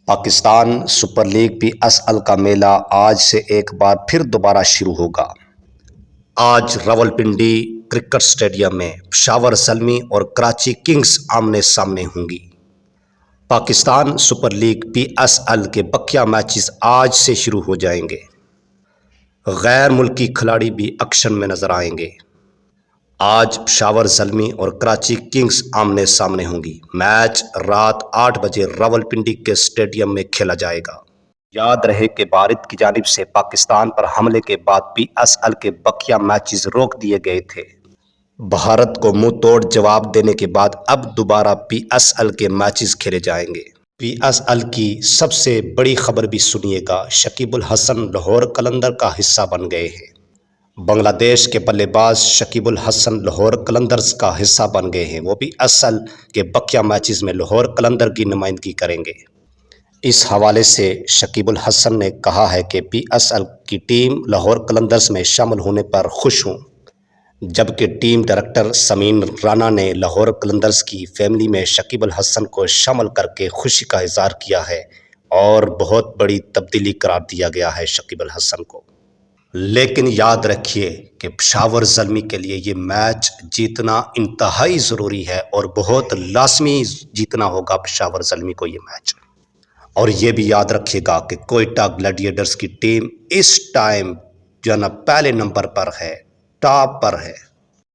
Pakistan super league P S L کا میلہ آج سے ایک بار پھر دوبارہ شروع ہوگا۔ آج راولپنڈی کرکٹ اسٹیڈیم میں پشاور زلمی اور کراچی کنگز آمنے سامنے ہوں گی۔ Pakistan super league P S L کے بقیہ میچز آج سے شروع ہو جائیں گے۔ غیر ملکی کھلاڑی بھی ایکشن میں نظر آئیں گے۔ آج پشاور زلمی اور کراچی کنگز آمنے سامنے ہوں گی۔ میچ رات 8 بجے راولپنڈی کے اسٹیڈیم میں کھیلا جائے گا۔ یاد رہے کہ بھارت کی جانب سے پاکستان پر حملے کے بعد پی ایس ایل کے بقیہ میچز روک دیے گئے تھے۔ بھارت کو منہ توڑ جواب دینے کے بعد اب دوبارہ پی ایس ایل کے میچز کھیلے جائیں گے۔ پی ایس ایل کی سب سے بڑی خبر بھی سنیے گا، شکیب الحسن لاہور قلندر کا حصہ بن گئے ہیں۔ بنگلہ دیش کے بلے باز شکیب الحسن لاہور قلندرز کا حصہ بن گئے ہیں۔ وہ پی ایس ایل کے بقیہ میچز میں لاہور قلندر کی نمائندگی کریں گے۔ اس حوالے سے شکیب الحسن نے کہا ہے کہ پی ایس ایل کی ٹیم لاہور قلندرز میں شامل ہونے پر خوش ہوں، جبکہ ٹیم ڈائریکٹر سمین رانا نے لاہور قلندرز کی فیملی میں شکیب الحسن کو شامل کر کے خوشی کا اظہار کیا ہے اور بہت بڑی تبدیلی قرار دیا گیا ہے شکیب الحسن کو۔ لیکن یاد رکھیے کہ پشاور زلمی کے لیے یہ میچ جیتنا انتہائی ضروری ہے اور بہت لازمی جیتنا ہوگا پشاور زلمی کو یہ میچ۔ اور یہ بھی یاد رکھیے گا کہ کوئٹہ گلیڈیٹرز کی ٹیم اس ٹائم جو ہے نا پہلے نمبر پر ہے، ٹاپ پر ہے۔